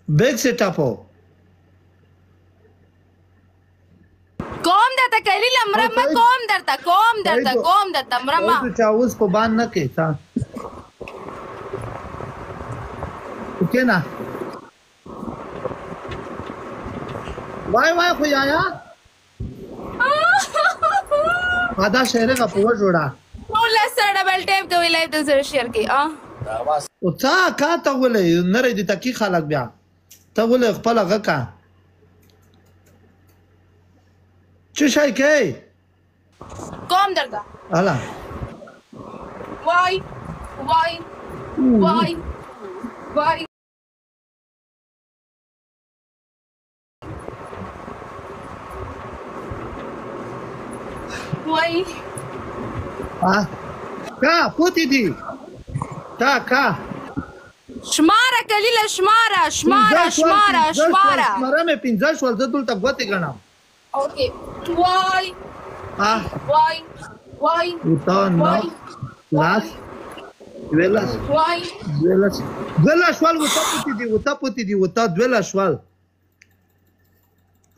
بیگ سے ټاپو کوم درته کلیل مرمه کوم درته مرمه تو چاوز په بان نه کې تا اوکې نه وای خو یا دا شهره کا پوه جوړه ټول سره ډبل ټیپ کوي لایو د سره شیر کی او تا کا ته ولې نری دي تکی خلک بیا ته ولې خپل هغه کا څه شي کوي کوم درته الا وای کا پوتی دي تا کا شماره کلیله شماره مې 15 شول زه دلته غوتې غنم اوکې وای وتا نو لاس ویلاس شوال وتا پوتی دي دولا شوال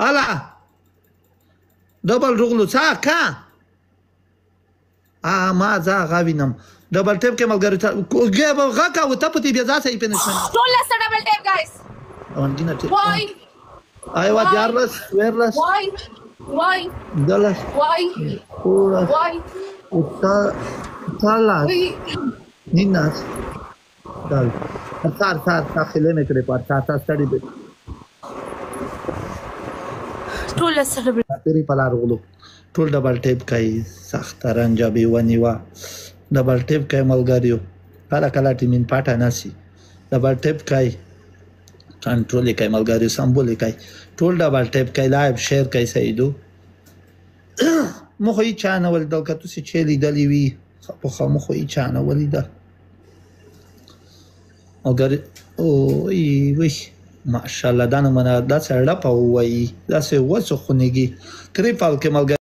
الا دبل رغلو څا کا ما ځا غوینم ډبل ټیپ کې ملګری ته غاکا وته پتی بیا ځا صحیح پنشن ټول سره ډبل ټیپ گایز اونګینا ټیپ ایوا دیارلس ویرلس وای دلس وای وتا تالا نیناس دال تار داخله مې کړې پر تا ستړي به ټول سره تیری پلار غلو ټول ډبل ټیپ کوي سخت رنجابي ونیوا ډبل ټیپ کوي ملګریو کله کله ټیمین پاټه نسی ډبل ټیپ کوي کنټرول کوي ملګریو سمبول کوي ټول ډبل ټیپ کوي لایو شیر کوي سیدو مخه یې چانه ول دلته تاسو چې لیدلې وي په مخه یې چانه ولیدا ملګری او وی ماشاءالله دا نه منه دا سره په وای دا سه وڅ خونګي تریپال کې ملګری